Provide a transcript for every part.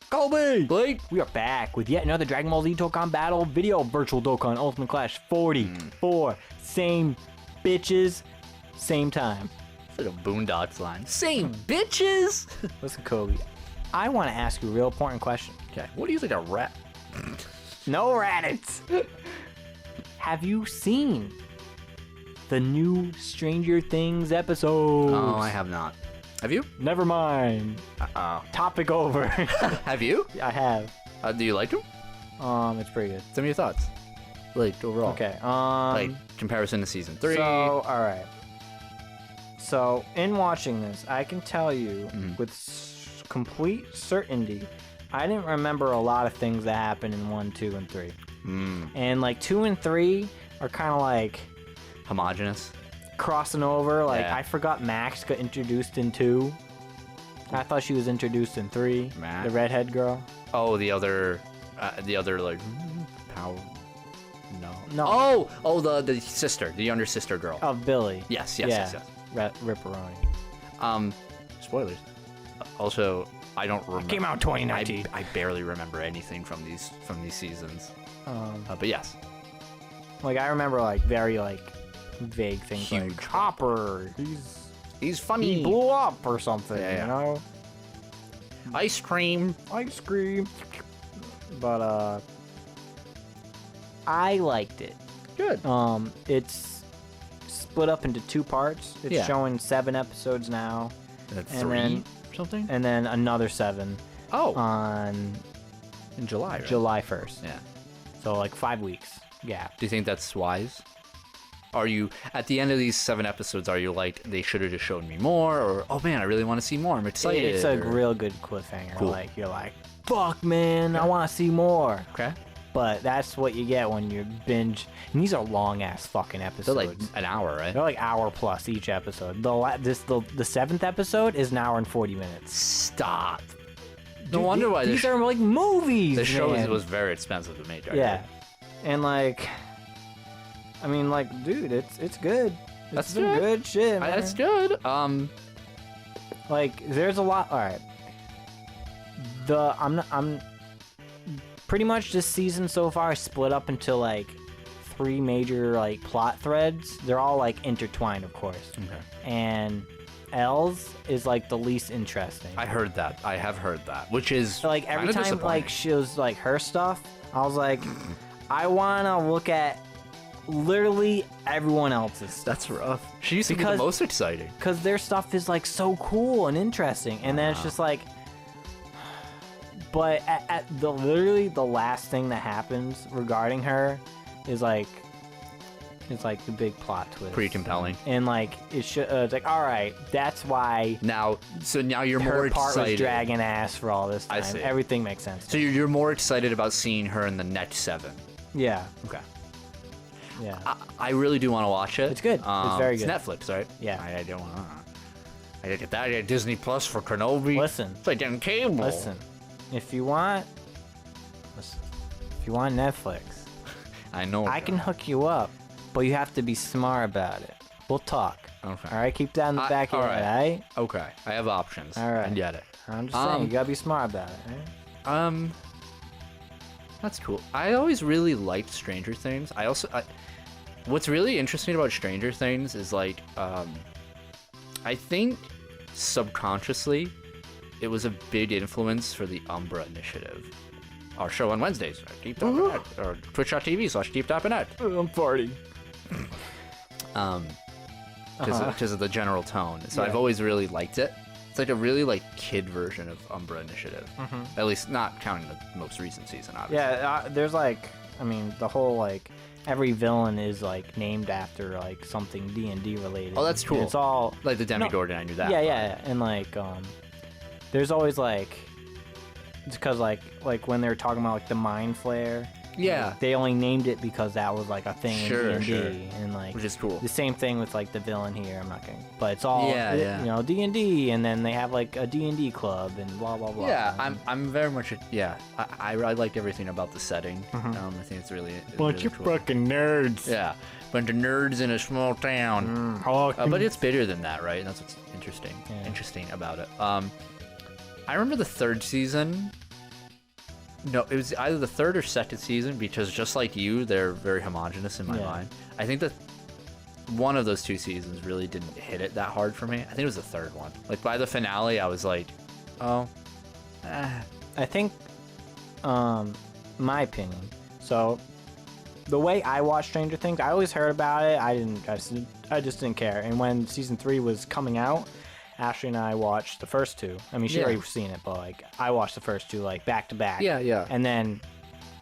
Kobe! Blake! We are back with yet another Dragon Ball Z Dokkan Battle video virtual Dokkan Ultimate Clash 44. Same bitches, same time. It's like a Boondocks line. Same bitches! Listen, Kobe, I want to ask you a real important question. Okay, what do you think a rat? No Raditz! Have you seen the new Stranger Things episodes? Oh, I have not. Have you? Never mind. Topic over. Have you? I have. Do you like them? It's pretty good. Tell me your thoughts. Like, overall. Okay, like, comparison to season 3. So, alright. So, in watching this, I can tell you with complete certainty, I didn't remember a lot of things that happened in 1, 2, and 3. And, like, 2 and 3 are kind of like... homogenous. Crossing over. Like, Yeah. I forgot Max got introduced in 2. I thought she was introduced in 3. Max? The redhead girl. Oh, the other, like, power. No. Oh, the sister, the younger sister girl. Of Billy. Yes. Ripperoni. Spoilers. Also, I don't remember. Came out 2019. I barely remember anything from these seasons. But yes. Like, I remember, like, very, like, vague things. Huge. Like, Hopper, He's funny. he blew up or something, Yeah. you know? Ice cream. Ice cream. But, I liked it. Good. It's split up into 2 parts. It's showing 7 episodes now. That's and 3 then- something? And then another 7 Oh, on in July, right? July 1st. Yeah. So, like, 5 weeks gap. Do you think that's wise? Are you, at the end of these 7 episodes, are you like, they should have just shown me more? Or, oh man, I really want to see more, I'm excited? It's a or... real good cliffhanger. Cool. Like, you're like, fuck, man, I want to see more. Okay. But that's what you get when you binge. And these are long-ass fucking episodes. They're like an hour, right? They're like hour plus each episode. The 7th episode is an hour and 40 minutes. Stop. No Dude, wonder why these are like movies. the show man. was very expensive to make. Right? Yeah, and like, I mean, like, dude, it's good. That's some good shit, man. That's good. Like, there's a lot. All right. I'm pretty much this season so far is split up into like 3 major like plot threads. They're all like intertwined, of course. Okay. And L's is like the least interesting. I heard that. I have heard that, which is So, like, every kinda time like she was like her stuff, I was like, I wanna look at literally everyone else's stuff. That's rough. She used to be the Because- most exciting. Because their stuff is like so cool and interesting, and then it's just like, but at the literally the last thing that happens regarding her is like, it's like the big plot twist. Pretty compelling. And like it's like, all right, that's why Now you're more her part excited. was dragging ass for all this time. I see. Everything makes sense. So you're more excited about seeing her in the next 7. Yeah, Okay. yeah. I really do want to watch it. It's good. It's very good. It's Netflix, right? Yeah. I don't want. I gotta get that. I got Disney Plus for Kenobi. Listen. It's like getting cable. Listen, if you want Netflix, I know. I can hook you up, but you have to be smart about it. We'll talk. Okay. All right, keep that in the back of your head, all right? Okay. I have options. All right. I get it. I'm just saying, you gotta be smart about it, right? That's cool. I always really liked Stranger Things. What's really interesting about Stranger Things is like, I think subconsciously, it was a big influence for the Umbra Initiative. Our show on Wednesdays, KeepTappin.net, or twitch.tv/KeepTappin.net. I'm farting. Because of the general tone. So Yeah. I've always really liked it. It's like a really like kid version of Umbra Initiative. At least not counting the most recent season, obviously. Yeah, there's like, I mean, the whole like, every villain is like named after like something D&D related. Oh, that's cool. And it's all Like the Demigorgon, I knew that. Yeah, and like, there's always like, it's because like when they were talking about like the Mind Flare. Yeah. They only named it because that was like a thing Sure, in D&D, sure. and like Which is cool. the same thing with like the villain here. I'm not gonna, but it's all Yeah. you know, D&D, and then they have like a D&D club and blah blah blah. Yeah, I'm very much I liked everything about the setting. I think it's really Bunch really of cool. fucking nerds. Yeah, bunch of nerds in a small town. But it's bigger than that, right? That's what's interesting. Yeah. Interesting about it. I remember the 3rd season No, it was either the third or second season because just like you, they're very homogenous in my mind. I think that one of those 2 seasons really didn't hit it that hard for me. I think it was the third one. Like by the finale, I was like, oh. I think, my opinion. So, the way I watched Stranger Things, I always heard about it. I just didn't care. And when season 3 was coming out, Ashley and I watched the first 2. I mean, she already seen it, but like I watched the first 2 like back to back. Yeah. And then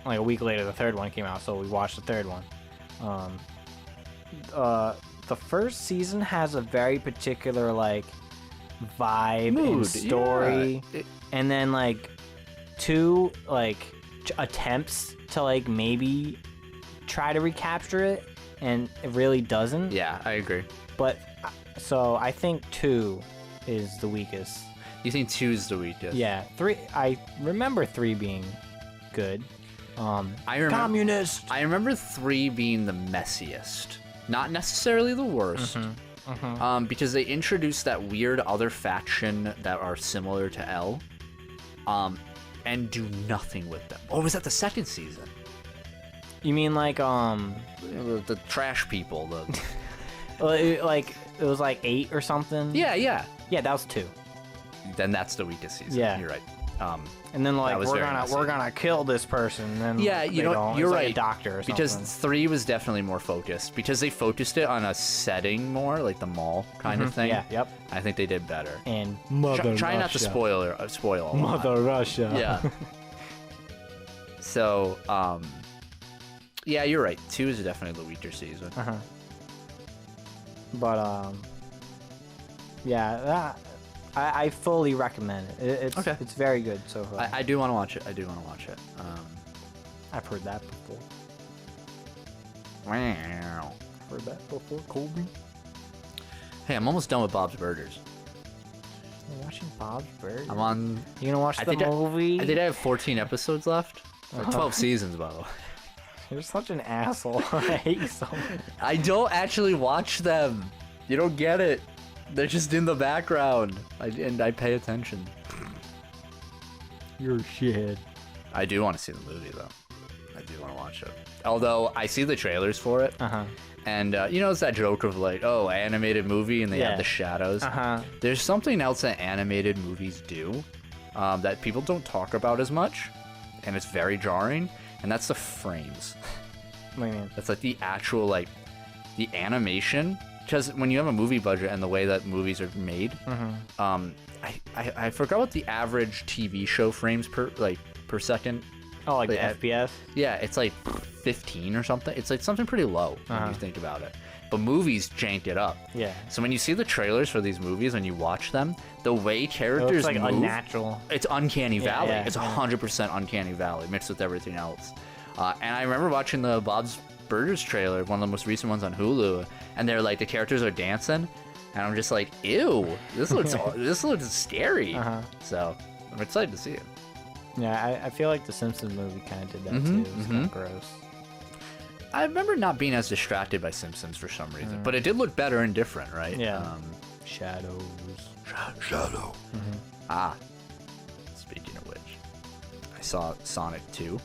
like a week later, the third one came out, so we watched the third one. The first season has a very particular like vibe Mood, and story, and then like 2 like attempts to like maybe try to recapture it, and it really doesn't. Yeah, I agree. But so I think 2 is the weakest. You think 2 is the weakest? Yeah, 3. I remember 3 being good. Communist. I remember 3 being the messiest, not necessarily the worst. Because they introduced that weird other faction that are similar to L, and do nothing with them. Or was that the second season? You mean like The trash people. like it was like 8 or something? Yeah. Yeah, that was 2. Then that's the weakest season. Yeah. You're right. And then like was we're very messy. gonna kill this person. And then Yeah, they you know, don't. you're It's right. Like a doctor or something. Because 3 was definitely more focused. Because they focused it on a setting more, like the mall kind of thing. Yeah. Yep. I think they did better. And Mother Try not to spoil a lot. Mother Russia. Yeah. So, yeah, you're right. 2 is definitely the weaker season. But yeah, that I fully recommend it. It's very good so far. I do want to watch it. I've heard that before. Wow. Heard that before, Colby. Hey, I'm almost done with Bob's Burgers. You're watching Bob's Burgers? I'm on... You gonna watch the movie? I think I have 14 episodes left. Or 12 seasons, by the way. You're such an asshole. I hate you so much. I don't actually watch them. You don't get it. They're just in the background. And I pay attention. You're shit. I do want to see the movie, though. I do want to watch it. Although, I see the trailers for it. And, you know, it's that joke of like, oh, animated movie, and they have the shadows. There's something else that animated movies do that people don't talk about as much. And it's very jarring. And that's the frames. What do you mean? That's like the actual, like, the animation. Because when you have a movie budget and the way that movies are made, I forgot what the average TV show frames per second. Oh, like the FPS? Yeah, it's like 15 or something. It's like something pretty low when you think about it. But movies jank it up. Yeah. So when you see the trailers for these movies and you watch them, the way characters like move, unnatural. it's Uncanny Valley. Yeah, it's 100% Uncanny Valley mixed with everything else. And I remember watching the Bob's Burgers trailer, one of the most recent ones on Hulu, and they're like, the characters are dancing, and I'm just like, ew, this looks scary. So I'm excited to see it. Yeah, I feel like the Simpsons movie kind of did that too. It's kind of gross. I remember not being as distracted by Simpsons for some reason, but it did look better and different, right? Yeah. Shadows. Shadow. Speaking of which, I saw Sonic 2.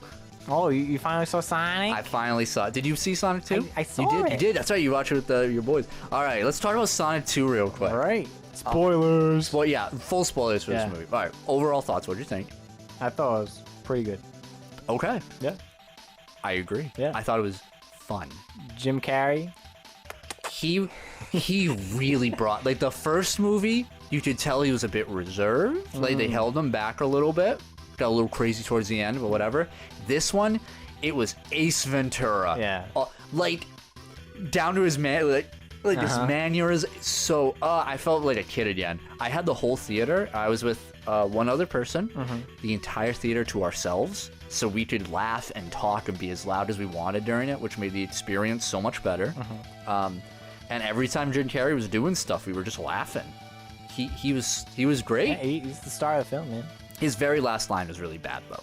Oh, you finally saw Sonic? I finally saw it. Did you see Sonic 2? I saw it. it. You did? That's right. You watched it with your boys. All right, let's talk about Sonic 2 real quick. All right. Spoilers. Well, yeah, full spoilers for this movie. All right, overall thoughts. What did you think? I thought it was pretty good. Okay. Yeah. I agree. Yeah. I thought it was fun. Jim Carrey. He really brought, like, the first movie, you could tell he was a bit reserved. Like, they held him back a little bit. Got a little crazy towards the end, but whatever. This one, it was Ace Ventura. Yeah. Like, down to his his manners. So, I felt like a kid again. I had the whole theater. I was with one other person, the entire theater to ourselves, so we could laugh and talk and be as loud as we wanted during it, which made the experience so much better. And every time Jim Carrey was doing stuff, we were just laughing. He was great. Yeah, he's the star of the film, man. His very last line was really bad, though.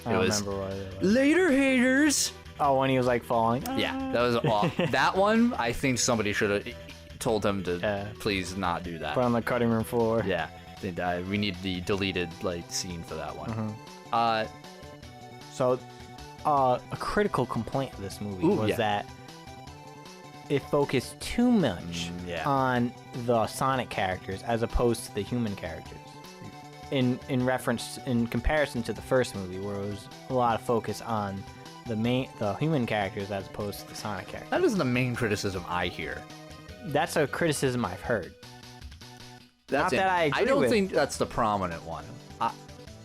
I don't remember what it was. Later, haters. Oh, when he was like falling. Yeah, that was awful. That one, I think somebody should have told him to please not do that. Put on the cutting room floor. Yeah, we need the deleted scene for that one. So, a critical complaint of this movie was that it focused too much on the Sonic characters as opposed to the human characters. In comparison to the first movie, where it was a lot of focus on the human characters as opposed to the Sonic characters. That is the main criticism I hear. That's a criticism I've heard. Not that I agree I don't with. think that's the prominent one.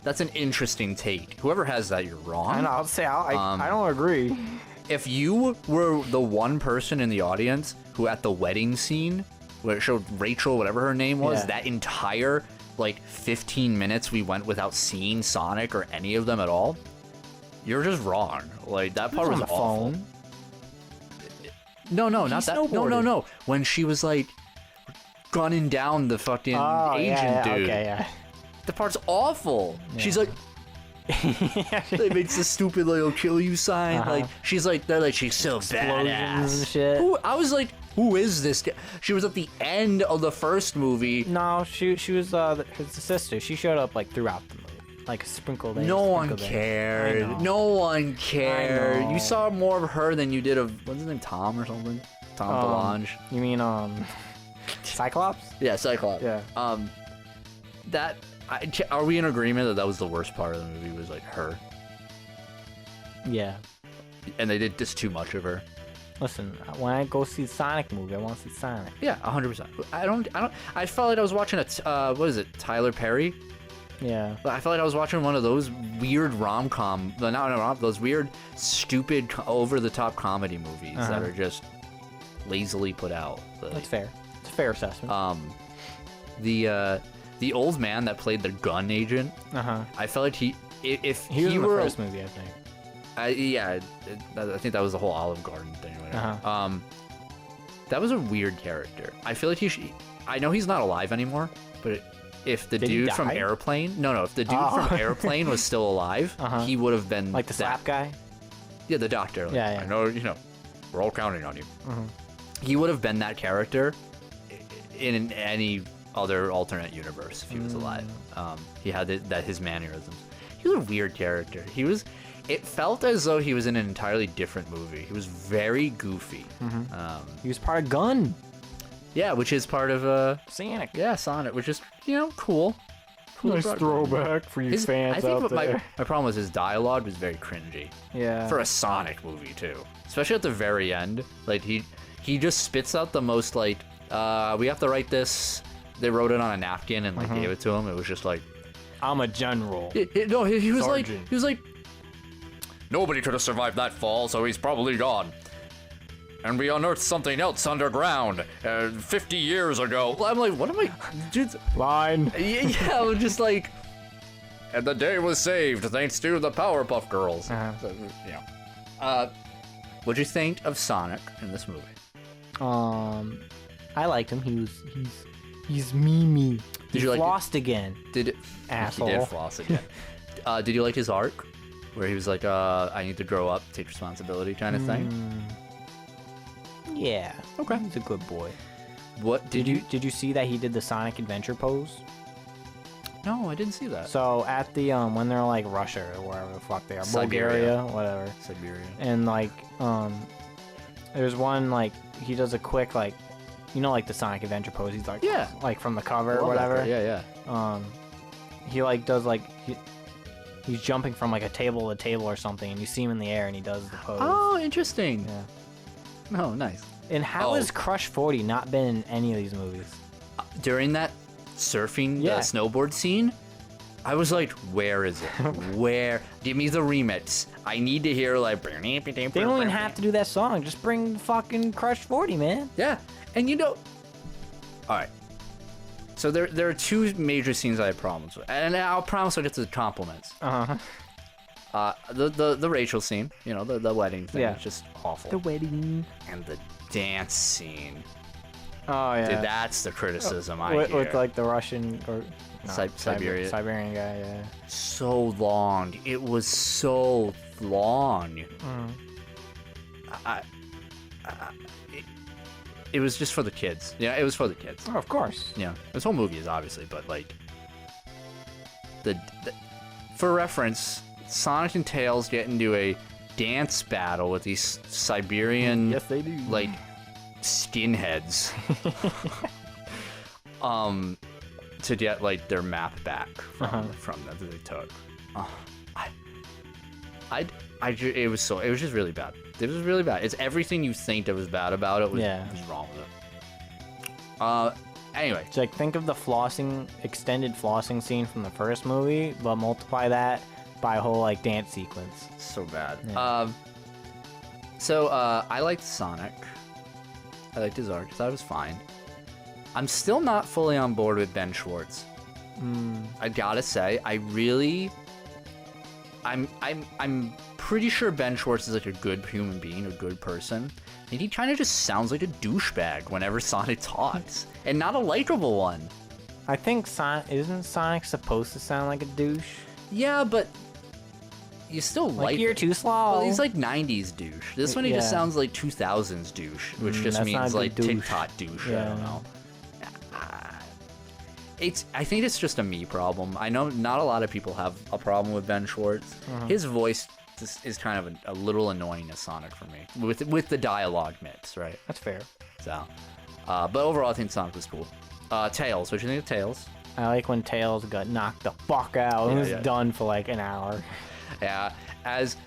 That's an interesting take. Whoever has that, you're wrong. And I'll say I don't agree. If you were the one person in the audience who at the wedding scene, where it showed Rachel, whatever her name was, that entire 15 minutes we went without seeing Sonic or any of them at all, you're just wrong. That part was awful. Phone. No, not that. No. When she was gunning down the fucking agent dude. Okay, yeah. The part's awful. Yeah. She's they makes the stupid "I'll kill you" sign. She's she's so badass. And shit. I was who is this guy? She was at the end of the first movie. No, she was his sister. She showed up throughout the movie, sprinkled in. No one cared. No one cared. You saw more of her than you did of what's his name, Tom or something. Tom DeLonge. You mean Cyclops? Yeah, Cyclops. Yeah. Are we in agreement that was the worst part of the movie? Was her? Yeah. And they did just too much of her. Listen, when I go see Sonic movie, I want to see Sonic. Yeah, 100%. I felt like I was watching what is it, Tyler Perry? Yeah. I felt like I was watching one of those weird rom-com, those weird, stupid, over-the-top comedy movies that are just lazily put out. That's fair. It's a fair assessment. The old man that played the gun agent, I felt like he was in the first movie, I think. I think that was the whole Olive Garden thing. That was a weird character. I feel like I know he's not alive anymore, but if the dude from Airplane, if the dude from Airplane was still alive, he would have been the slap guy. Yeah, the doctor. Yeah. I know, we're all counting on you. He would have been that character in any other alternate universe if he was alive. He had his mannerisms. He was a weird character. It felt as though he was in an entirely different movie. He was very goofy. He was part of Gun. Yeah, which is part of Sonic. Yeah, Sonic, which is cool. Nice throwback for you fans out there. My problem was his dialogue was very cringy. Yeah. For a Sonic movie too, especially at the very end. He just spits out the most we have to write this. They wrote it on a napkin and gave it to him. It was just I'm a general. He was like, nobody could have survived that fall, so he's probably gone. And we unearthed something else underground 50 years ago. I'm like, what am I? Dude, Line. Yeah, I was just and the day was saved thanks to the Powerpuff Girls. So, what'd you think of Sonic in this movie? I liked him. He's me. Did you flossed again? Asshole. He did floss again. Did you like his arc, where he was like, "I need to grow up, take responsibility," kind of thing? Yeah. Okay. He's a good boy. What did you see that he did the Sonic Adventure pose? No, I didn't see that. So at the when they're Russia or wherever the fuck they are, Siberia. Bulgaria, whatever. Siberia. And there's one he does a quick the Sonic Adventure pose. He's from the cover or whatever. Yeah. He does he's jumping from a table to table or something, and you see him in the air and he does the pose. Oh, interesting. Yeah. Oh, nice. And how has Crush 40 not been in any of these movies? During that surfing, the snowboard scene, I was like, where is it? Where? Give me the remix. I need to hear They don't even have to do that song. Just bring fucking Crush 40, man. Yeah. And all right. So there are two major scenes I have problems with. And I'll promise I'll get to the compliments. The Rachel scene, the wedding thing, is just awful. The wedding. And the dance scene. Oh, yeah. Dude, that's the criticism I hear. With the Russian or Siberian guy, yeah. So long. It was so long. It was just for the kids. Yeah, it was for the kids. Oh, of course. Yeah, this whole movie is obviously, but for reference, Sonic and Tails get into a dance battle with these Siberian, yes, they do. like, skinheads. To get, like, their map back from them that they took. It was just really bad. It was really bad. It's everything you think that was bad about it was wrong with it. Anyway. It's like, think of the extended flossing scene from the first movie, but multiply that by a whole, like, dance sequence. So bad. Yeah. I liked Sonic. I liked his arc. I thought it was fine. I'm still not fully on board with Ben Schwartz. I gotta say, I'm pretty sure Ben Schwartz is like a good human being, a good person. And he kind of just sounds like a douchebag whenever Sonic talks. And not a likable one. I think isn't Sonic supposed to sound like a douche? Yeah, but you still like you're it. too slow. Well, he's like 90s douche. This one he just sounds like 2000s douche, which just means like TikTok douche. Yeah. I don't know. I think it's just a me problem. I know not a lot of people have a problem with Ben Schwartz. His voice is kind of a little annoying as Sonic for me, with the dialogue mix, right? That's fair. So, but overall, I think Sonic was cool. Tails, what do you think of Tails? I like when Tails got knocked the fuck out. It was done for like an hour. Yeah,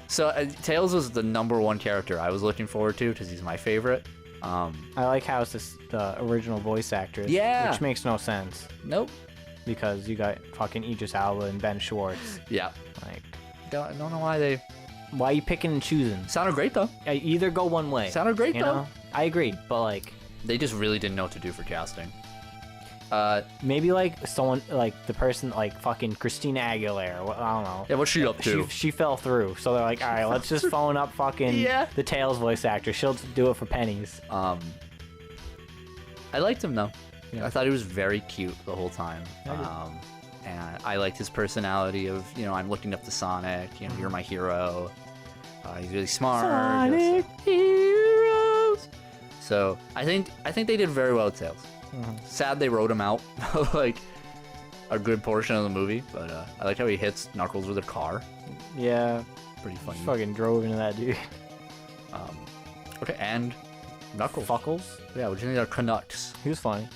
Tails was the #1 character I was looking forward to because he's my favorite. I like how it's the original voice actress. Yeah. Which makes no sense. Nope. Because you got fucking Idris Elba and Ben Schwartz. Yeah. Like, I don't know why are you picking and choosing? Sounded great though. Either go one way. Sounded great though. Know? I agree, but like, they just really didn't know what to do for casting. Maybe like someone like the person like fucking Christina Aguilera. I don't know. Yeah, what's she up to? She fell through, so they're like, all right, let's just phone up fucking the Tails voice actor. She'll do it for pennies. I liked him though. Yeah. I thought he was very cute the whole time. And I liked his personality of, I'm looking up to Sonic. You're my hero. He's really smart. Sonic heroes. So I think they did very well with Tails. Sad they wrote him out like a good portion of the movie, but I like how he hits Knuckles with a car. Yeah, pretty funny. Just fucking drove into that dude. Okay, and Knuckles. Fuckles. Yeah, what do you think of Canucks? He was funny.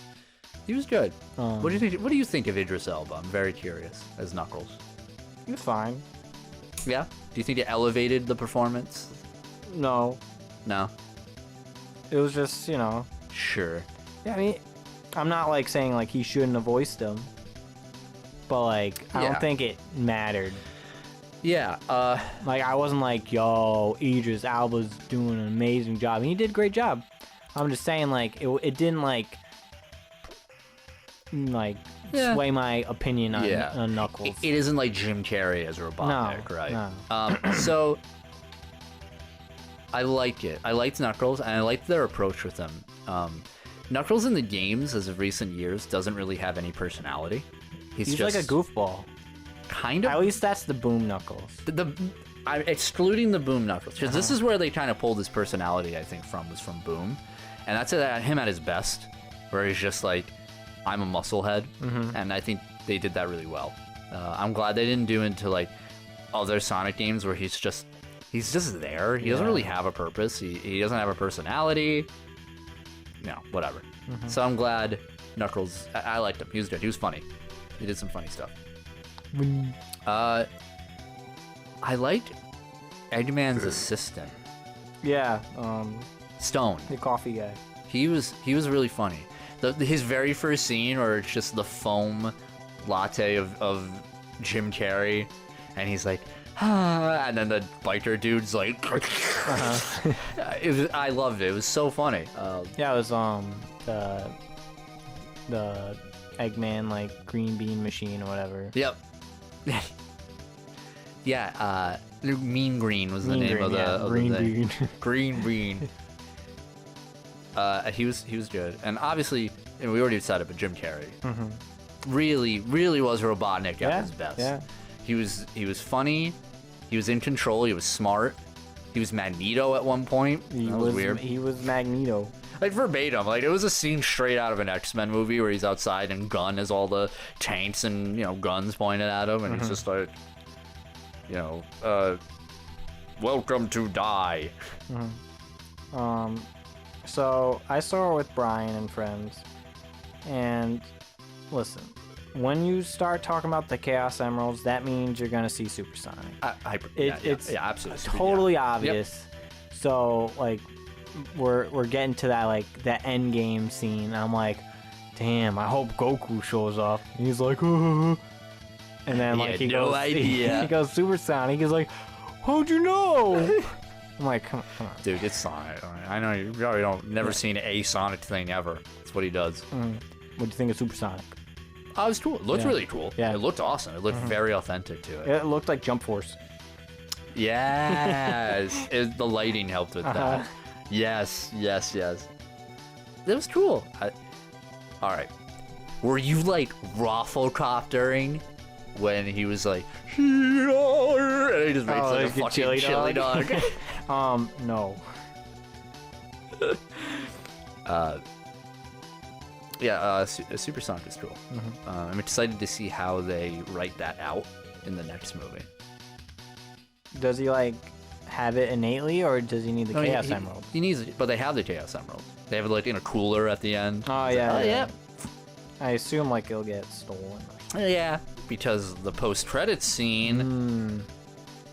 He was good. What do you think? What do you think of Idris Elba? I'm very curious as Knuckles. He was fine. Yeah. Do you think it elevated the performance? No. No. It was just Sure. Yeah, I mean, I'm not like saying like he shouldn't have voiced him, but like I don't think it mattered. Yeah. Like I wasn't like, yo, Idris Elba's doing an amazing job. And he did a great job. I'm just saying like it didn't like sway my opinion on Knuckles. It isn't like Jim Carrey as Robotnik, right? No. So I like it. I liked Knuckles, and I liked their approach with him. Knuckles in the games, as of recent years, doesn't really have any personality. He's just like a goofball. Kind of. At least that's the Boom Knuckles. I'm excluding the Boom Knuckles, because this is where they kind of pulled his personality, I think, was from Boom. And that's him at his best, where he's just like, I'm a musclehead, and I think they did that really well. I'm glad they didn't do into like other Sonic games where he's just there. He doesn't really have a purpose. He doesn't have a personality. No, whatever. So I'm glad Knuckles. I liked him. He was good. He was funny. He did some funny stuff. I liked Eggman's assistant. Yeah. Stone. The coffee guy. He was really funny. His very first scene where it's just the foam latte of Jim Carrey, and he's like, and then the biker dude's like, I loved it. It was so funny. Yeah, it was the Eggman like green bean machine or whatever. Yep. Yeah. Mean Green was the name of the Green thing. Bean. Green Bean. He was good, and obviously, we already said it, but Jim Carrey really was Robotnik at his best. Yeah. He was funny. He was in control. He was smart. He was Magneto at one point. That was weird. He was Magneto. Like verbatim. Like it was a scene straight out of an X-Men movie where he's outside and Gunn has all the tanks and guns pointed at him, and he's just like, welcome to die. So I saw it with Brian and friends, and listen, when you start talking about the Chaos Emeralds, that means you're gonna see Supersonic. It's absolutely totally obvious. Yep. So like, we're getting to that like that end game scene. I'm like, damn, I hope Goku shows up. And he's like, and then like he goes Supersonic. He's like, how'd you know? I'm like, come on. Dude, it's Sonic. I know you probably never seen a Sonic thing ever. That's what he does. What'd you think of Supersonic? Oh, it was cool. It looked really cool. Yeah. It looked awesome. It looked very authentic to it. It looked like Jump Force. Yes. The lighting helped with that. Yes. It was cool. All right. Were you like Rafflecoptering when he was like, and he just makes like a fucking chili dog? No. Supersonic is cool. I'm excited to see how they write that out in the next movie. Does he like have it innately, or does he need the Chaos Emerald? He needs it, but they have the Chaos Emerald. They have it like in a cooler at the end. Oh yeah. I assume like it'll get stolen. Yeah, because the post-credits scene,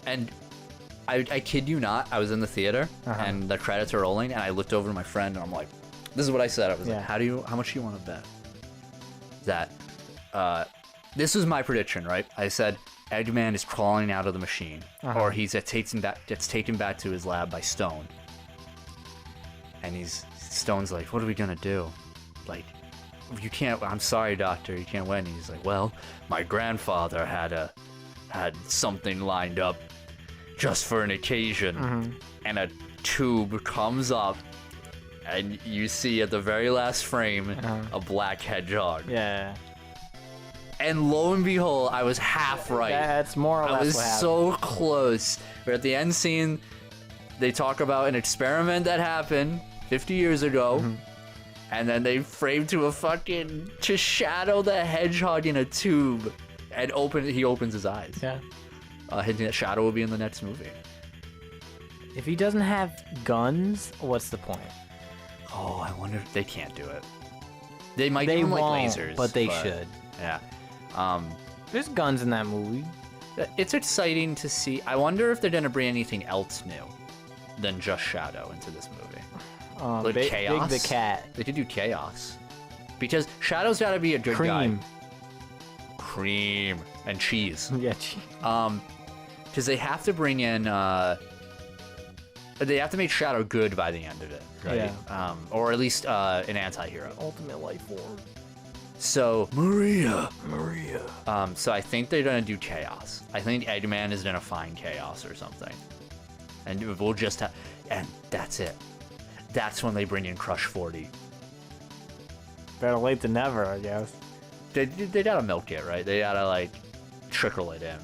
and I kid you not, I was in the theater and the credits are rolling, and I looked over to my friend and I'm like, this is what I said. I was like, how much do you want to bet that this was my prediction, right? I said Eggman is crawling out of the machine, or gets taken back to his lab by Stone, and Stone's like, what are we gonna do? Like, you can't. I'm sorry, Doctor, you can't win. And he's like, well, my grandfather had something lined up just for an occasion, and a tube comes up, and you see at the very last frame a black hedgehog. Yeah. And lo and behold, I was half right. That's more or less I was what happened. so close. But at the end scene, they talk about an experiment that happened 50 years ago. And then they frame to shadow the hedgehog in a tube, and he opens his eyes. Yeah. Hinting that Shadow will be in the next movie. If he doesn't have guns, what's the point? Oh, I wonder if they can't do it. They might They give him like won't, lasers, but they should. Yeah. There's guns in that movie. It's exciting to see. I wonder if they're gonna bring anything else new than just Shadow into this movie. Like Chaos. Big the Cat. They could do Chaos, because Shadow's gotta be a good guy. Cream and cheese. Yeah, cheese. Because they have to bring in. They have to make Shadow good by the end of it, right? Yeah. Or at least an anti-hero. Ultimate life form. So Maria. So I think they're gonna do Chaos. I think Eggman is gonna find Chaos or something, and we'll just have, and that's it. That's when they bring in Crush 40. Better late than never, I guess. They gotta milk it, right? They gotta like trickle it in.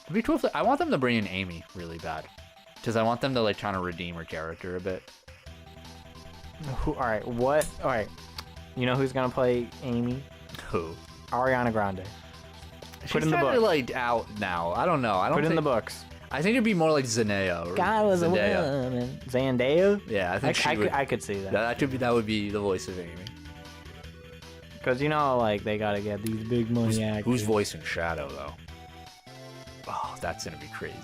It'd be cool if I want them to bring in Amy really bad, because I want them to like kind of redeem her character a bit. All right. You know who's gonna play Amy? Who? Ariana Grande. She's kind of like out now. I don't know. Put it in the books. I think it'd be more like Zendaya. God was Zendaya. a woman. Zendaya? Yeah, I think I could see that. That would be the voice of Amy. Because you know, like they gotta get these big money actors. Who's voicing Shadow though? Oh, that's gonna be crazy.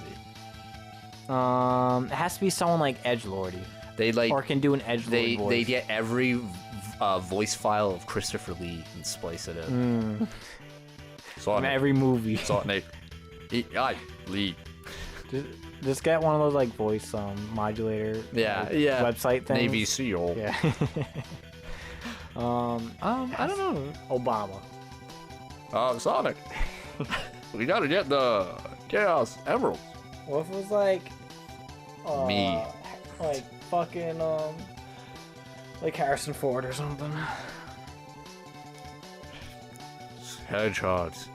It has to be someone like Edgelordy. Or can do an Edgelord voice. They get every voice file of Christopher Lee and splice it in. From every movie. Lee. Just get one of those like voice modulator website things. Navy SEAL. Yeah. I don't know. Obama. Sonic. We gotta get the Chaos Emerald. What if it was like me? Like fucking like Harrison Ford or something. Hedgehogs.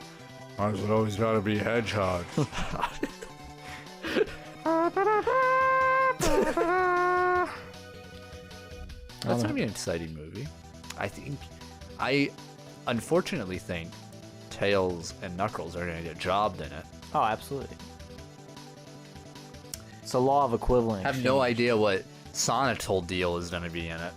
There's always gotta be hedgehogs. That's gonna be an exciting movie. I unfortunately think Tails and Knuckles are gonna get jobbed in it. Oh, absolutely. It's a law of equivalent. I have no idea what Sonic's whole deal is going to be in it.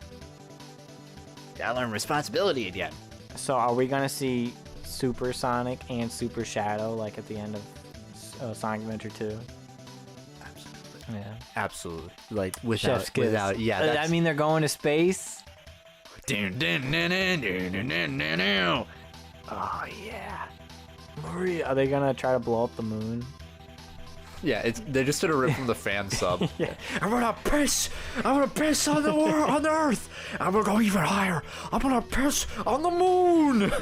Gotta learn responsibility again. So are we gonna see Supersonic and Super Shadow like at the end of Sonic Adventure 2? Absolutely. Yeah. Absolutely. Like Chef's kiss. yeah. I mean, they're going to space. Oh yeah. Maria, are they gonna try to blow up the moon? Yeah, they just did a rip from the fan sub. Yeah. I'm gonna piss on the on the Earth. I'm gonna go even higher. I'm gonna piss on the moon.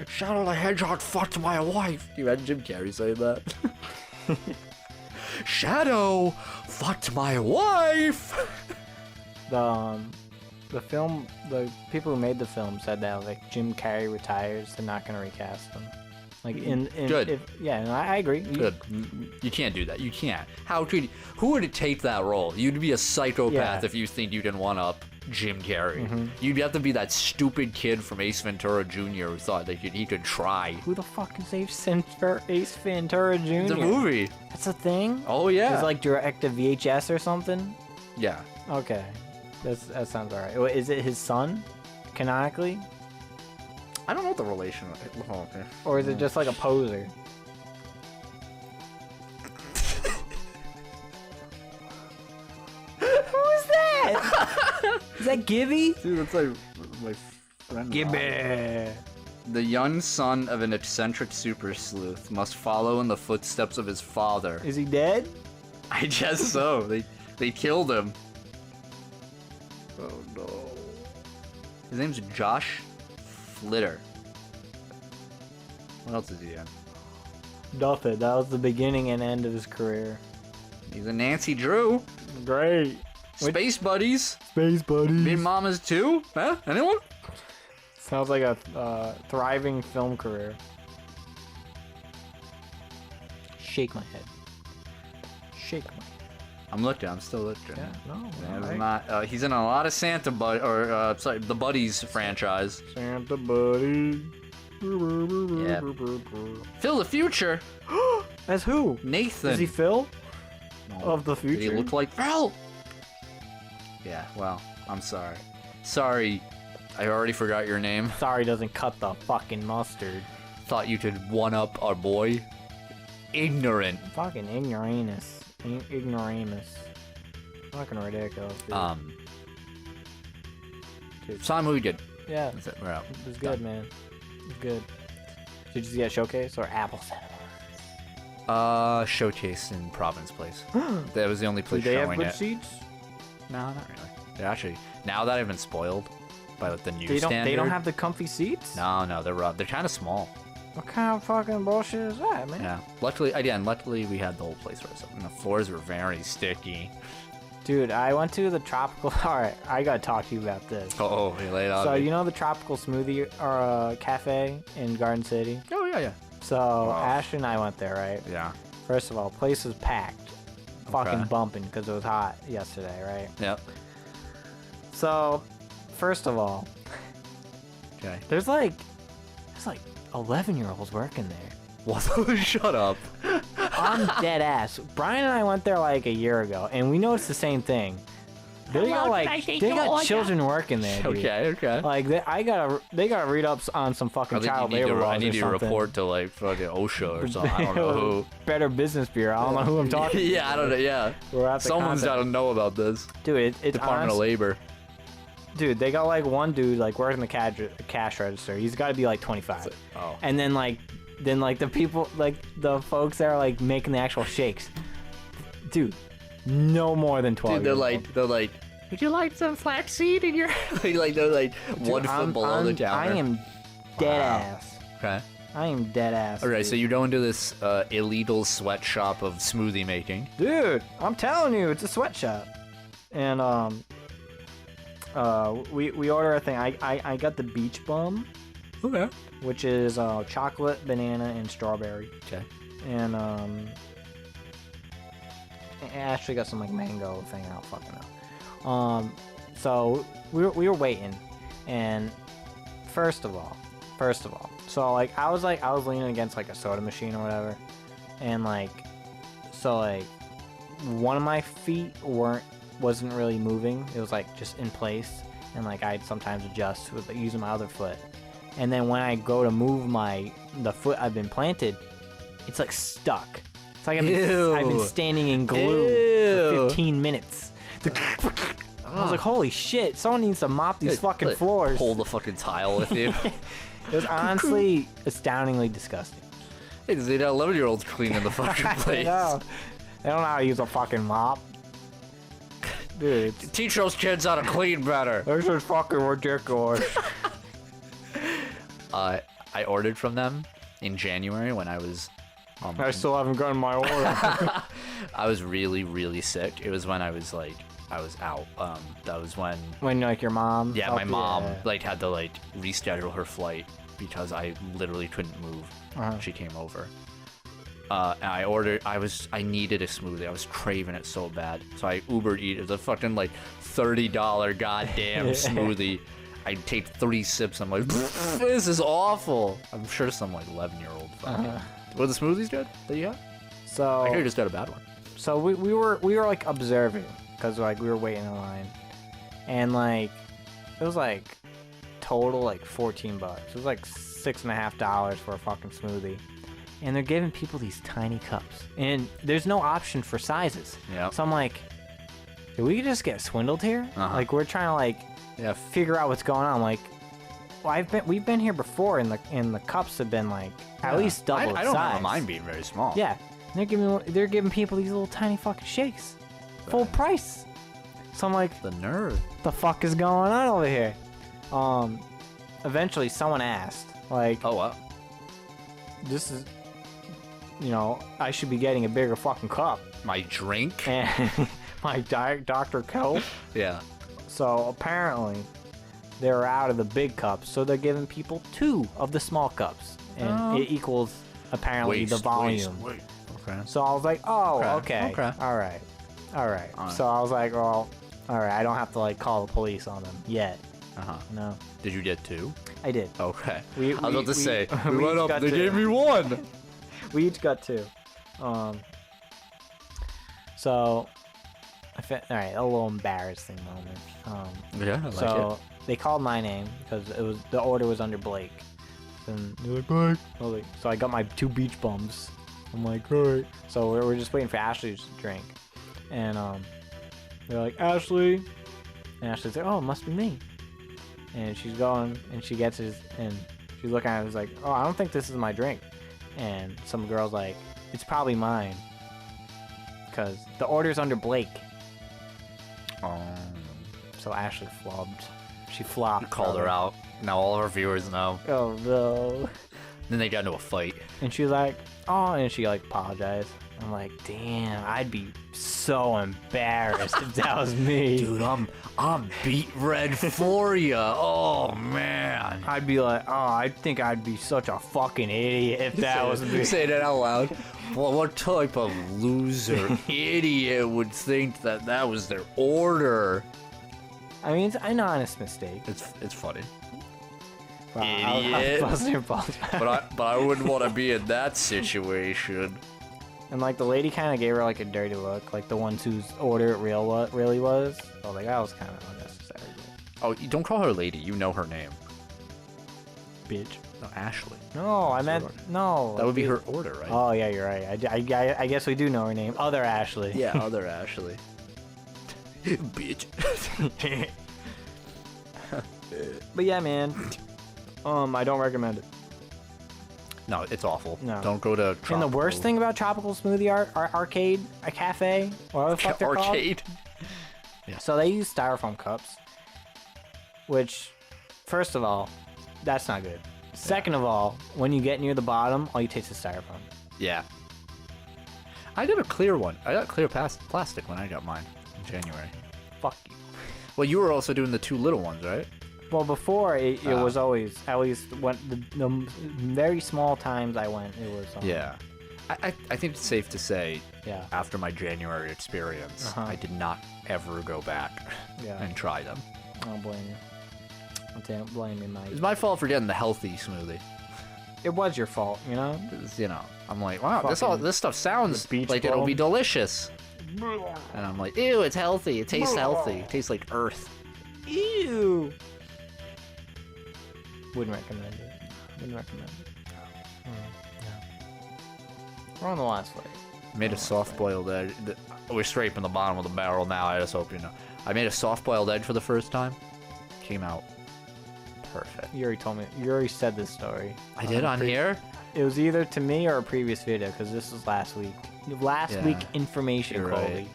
Shadow the Hedgehog fucked my wife. Do you imagine Jim Carrey saying that? Shadow fucked my wife. The film, the people who made the film said that like Jim Carrey retires, they're not gonna recast him. Like in Good. Yeah, no, I agree. Good. You can't do that. You can't. Who would take that role? You'd be a psychopath if you think you can one up Jim Carrey. Mm-hmm. You'd have to be that stupid kid from Ace Ventura Jr. who thought that he could try. Who the fuck is Ace Ventura Jr.? It's a movie. That's a thing? Oh yeah. It's like direct to VHS or something? Yeah. Okay. That sounds alright. Wait, is it his son? Canonically? I don't know what the relation. Oh, okay. Or is it just like a poser? Who is that? Is that Gibby? Dude, that's like my friend. Gibby. The young son of an eccentric super sleuth must follow in the footsteps of his father. Is he dead? I guess so. They killed him. Oh no. His name's Josh Flitter. What else is he in? Nothing. That was the beginning and end of his career. He's a Nancy Drew. Great. Space Buddies. Space Buddies. Big Mamas too? Huh? Anyone? Sounds like a thriving film career. Shake my head. Shake my head. I'm looking. I'm still looking. Yeah, no. Yeah, Right. not, he's in a lot of Santa the Buddies franchise. Santa Buddy. Yeah. Phil the Future. As who? Nathan. Is he Phil? No. Of the Did he future? look like Phil? Yeah, well, I'm sorry. Sorry, I already forgot your name. Sorry, doesn't cut the fucking mustard. Thought you could one-up our boy. Ignorant. Fucking ignoramus. Ignoramus. Fucking ridiculous, dude. Dude. Saw a movie good. Yeah, That's it. We're out. it was good, man. It was good. Did you see that Showcase or Apple Cinema? Showcase in Province Place. That was the only Do place they have showing good it. seats? No, not really. They're actually, now that I've been spoiled by like, the new They standard. don't have the comfy seats? No, they're rough. They're kind of small. What kind of fucking bullshit is that, man? Yeah. Luckily we had the whole place for ourselves, and the floors were very sticky. Dude, I went to the Tropical... Alright, I gotta talk to you about this. Oh, you laid out. So, you know the Tropical Smoothie Cafe in Garden City? Oh yeah. So, Ash and I went there, right? Yeah. First of all, place was packed. Fucking Okay. bumping because it was hot yesterday, right? Yep. So, first of all, Okay. there's like 11-year-olds working there. What? Shut up. I'm dead ass. Brian and I went there like a year ago, and we noticed the same thing. They got children working there, dude. Okay. Like they gotta read up on some fucking child labor laws I need or to something. report to like fucking OSHA or something. I don't know who. Better Business Bureau. I don't know who I'm talking to. Yeah, I don't know. Yeah. We're at the Someone's got contact. to know about this. Dude, it's Department of Labor. Dude, they got like one dude like working the cash register. He's got to be like 25. Oh. And then the people, like the folks that are like making the actual shakes. Dude, no more than 12. Dude, they're like, would you like some flaxseed in your? like they're like Dude, 1 foot below the counter. I am dead ass. Okay. I am dead ass. All right, dude. so you go into this illegal sweatshop of smoothie making. Dude, I'm telling you, it's a sweatshop. And we order a thing. I got the beach bum, Okay. which is chocolate, banana, and strawberry. Okay. And I actually got some like mango thing. I don't fucking know. So we were waiting, and first of all, So like I was leaning against like a soda machine or whatever, and like so like one of my feet wasn't really moving. It was like just in place, and like I'd sometimes adjust with using my other foot. And then when I go to move the foot I've been planted, it's like stuck. It's like I've been standing in glue for 15 minutes. I was like, holy shit, someone needs to mop these fucking floors. Pull the fucking tile with you. It was honestly astoundingly disgusting. Hey, they got 11-year-olds cleaning the fucking place. I know. They don't know how to use a fucking mop. Dude, Teach those kids how to clean better. this is fucking ridiculous. I ordered from them in January when I was... I still haven't gotten my order. I was really, really sick. It was when I was out. That was when... When like your mom? Yeah, my mom like had to like reschedule her flight because I literally couldn't move. She came over. And I ordered. I needed a smoothie. I was craving it so bad. So I Ubered Eats. It was a fucking like $30 goddamn smoothie. I take 3 sips. I'm like, this is awful. I'm sure some like 11-year-old fucking. Were the smoothies good that you got? So I could have just got a bad one. So we were like observing because like we were waiting in line, and like it was like total like $14. It was like $6.50 for a fucking smoothie, and they're giving people these tiny cups, and there's no option for sizes. Yeah. So I'm like, did we just get swindled here? Like we're trying to like figure out what's going on. Like, well, we've been here before, and the cups have been like at least double its size. I don't remember mine being very small. Yeah. They're giving people these little tiny fucking shakes, full price. So I'm like, the nerve. The fuck is going on over here? Eventually someone asked, like, oh wow, this is, I should be getting a bigger fucking cup. My drink. And my Dr. Coke. Yeah. So apparently they're out of the big cups, so they're giving people 2 of the small cups, and it equals apparently the volume. Waste. Okay. So I was like, oh, okay. All right. So I was like, well, all right. I don't have to like call the police on them yet. No. Did you get 2? I did. Okay. I was about to say, we went up. They gave me 1. We each got 2. So all right, a little embarrassing moment. Yeah. I like so they called my name because the order was under Blake. And they're like, Blake. So I got my 2 beach bums. I'm like, all right. So we're just waiting for Ashley to drink. And they're like, Ashley. And Ashley's like, oh, it must be me. And she's going, and she gets his, and she's looking at it, like, oh, I don't think this is my drink. And some girl's like, it's probably mine. Because the order's under Blake. So Ashley flubbed. She flopped. You called her out. Now all of our viewers know. Oh, no. Then they got into a fight. And she's like, oh, and she like apologized. I'm like, damn, I'd be so embarrassed if that was me. Dude, I'm beat red for you. Oh man. I'd be like, oh, I think I'd be such a fucking idiot if that was me. Say that out loud. Well, what type of loser idiot would think that was their order? I mean, it's an honest mistake. It's funny. Idiot. But I wouldn't want to be in that situation. And like the lady kind of gave her like a dirty look, like the ones whose order it really was. So like that was kind of unnecessary. Oh, you don't call her lady. You know her name. Bitch. No, Ashley. No, I meant no. That would be her order, right? Oh yeah, you're right. I guess we do know her name. Other Ashley. Yeah, other Ashley. Bitch. But yeah, man. I don't recommend it. No, it's awful. No. Don't go to Tropical. And the worst thing about Tropical Smoothie Arcade, a cafe, whatever the fuck they're Arcade. called. Yeah. So they use styrofoam cups, which, first of all, that's not good. Second of all, when you get near the bottom, all you taste is styrofoam. Yeah. I got a clear one. I got clear plastic when I got mine in January. Fuck you. Well, you were also doing the 2 little ones, right? Well, before it was always, at least when the very small times I went, it was. Yeah. I think it's safe to say, yeah. After my January experience, I did not ever go back and try them. I don't blame you. I don't blame you, Mike. It's my fault for getting the healthy smoothie. It was your fault, you know? 'Cause, you know, I'm like, wow, this stuff sounds beach like ball. it'll be delicious. And I'm like, ew, it's healthy. It tastes healthy. It tastes like earth. Ew. Wouldn't recommend it. Wouldn't recommend it. We're on the last layer. Made a soft-boiled egg. We're scraping the bottom of the barrel now. I just hope you know. I made a soft-boiled egg for the first time. Came out perfect. You already told me. You already said this story. I did on here? It was either to me or a previous video because this was last week. Last week information, You're Colby. right.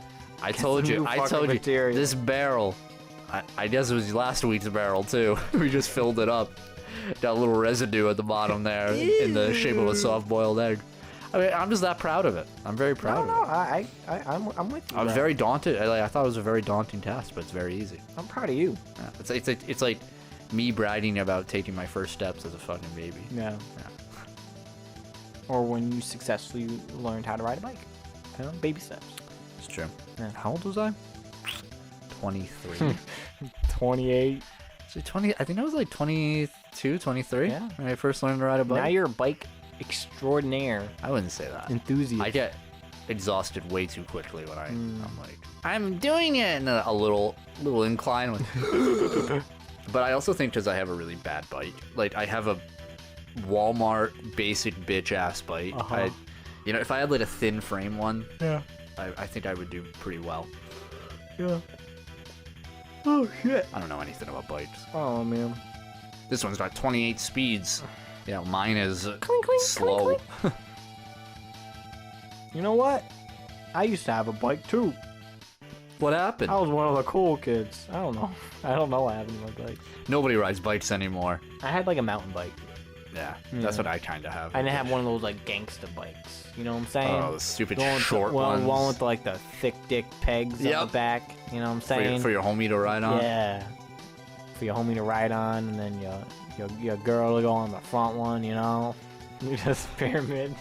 I told you. Material. This barrel. I guess it was last week's barrel too. We just filled it up. Got a little residue at the bottom there in the shape of a soft-boiled egg. I mean, I'm just that proud of it. I'm very proud of it. I'm with you. I was bro. very daunted. I thought it was a very daunting task, but it's very easy. I'm proud of you. Yeah. It's like me bragging about taking my first steps as a fucking baby. Yeah. Or when you successfully learned how to ride a bike. You know, baby steps. It's true. Yeah. How old was I? 23. 28. So 20. I think I was like 22, 23. Yeah. When I first learned to ride a bike. Now you're a bike extraordinaire I wouldn't say that. enthusiast. I get exhausted way too quickly when I'm like, I'm doing it, and a little incline. But I also think because I have a really bad bike. Like I have a Walmart basic bitch ass bike. You know, if I had like a thin frame one, I think I would do pretty well. Yeah. Oh shit. I don't know anything about bikes. Oh man. This one's got 28 speeds. You know, mine is Clink, clink, slow. clink, clink. You know what? I used to have a bike too. What happened? I was one of the cool kids. I don't know. I don't know what happened to my bike. Nobody rides bikes anymore. I had like a mountain bike. Yeah, that's what I kind of have. I didn't have one of those like gangsta bikes. You know what I'm saying? Oh, the stupid The one with short ones. One with like the thick dick pegs on the back. You know what I'm saying? For your homie to ride on? Yeah. For your homie to ride on, and then your girl to go on the front one, you know? You just pyramid.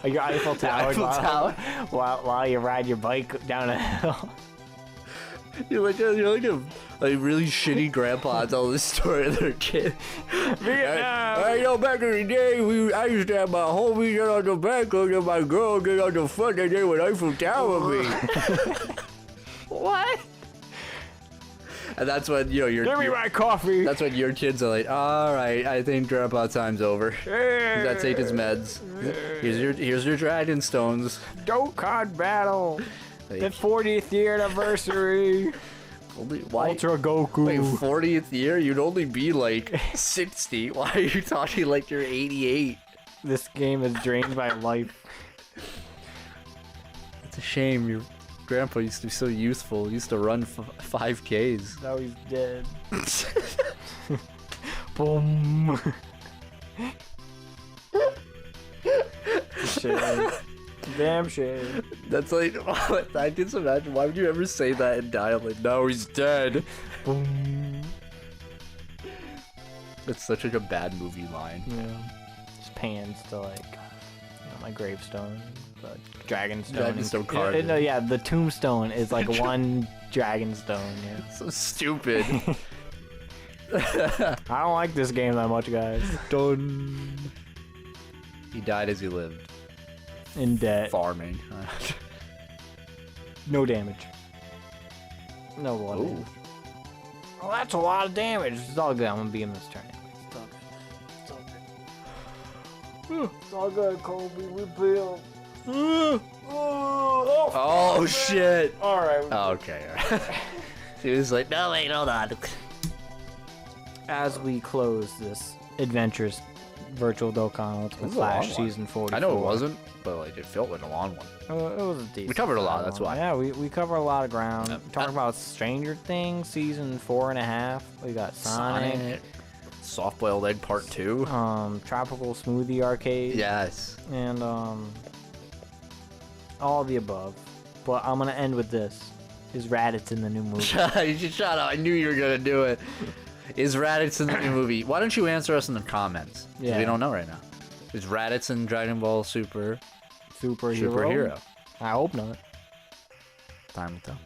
Or your Eiffel Tower. While you ride your bike down a hill. You're like a really shitty grandpa telling this story to their kid. Vietnam! You know, back in the day, I used to have my homies get on the back, and my girl get on the front, and they would Eiffel Tower me. What? And that's when, you know, Give me my coffee! that's when your kids are like, all right, I think grandpa time's over. He's gotta take his meds. Here's your dragon stones. Dokkan battle! Like, The 40th year anniversary! why? Ultra Goku! Wait, 40th year? You'd only be like 60. Why are you talking like you're 88? This game has drained my life. It's a shame. Your grandpa used to be so youthful. He used to run 5Ks. Now he's dead. Boom. Shit. Damn shit. That's like, I can just imagine. Why would you ever say that and die? I'm like, no, he's dead. Boom. It's such like a bad movie line. Yeah. Just pans to like, my gravestone, the dragonstone. Dragonstone carving. No, yeah, the tombstone is like one dragonstone. Yeah. So stupid. I don't like this game that much, guys. Done. He died as he lived. In debt. Farming. No damage. No blood. Ooh. Oh, that's a lot of damage. It's all good. I'm gonna beat him this turn. It's all good. It's all good. It's all good, Colby. We build. Oh shit. All right. Oh, okay. He was like, no, wait, hold on. As we close this adventurous virtual Dokkan Ultimate Flash Season 44. I know it wasn't, but like it felt like a long one. It was a decent. We covered a lot, that's why. Yeah, we cover a lot of ground. Talking about Stranger Things Season 4.5. We got Sonic. Soft-boiled egg part 2. Tropical Smoothie Arcade. Yes. And all of the above. But I'm gonna end with this. Is Raditz in the new movie? You should shut up. I knew you were gonna do it. Is Raditz in the new movie? Why don't you answer us in the comments? Yeah. We don't know right now. Is Raditz in Dragon Ball Super Superhero? Superhero? I hope not. Time will tell.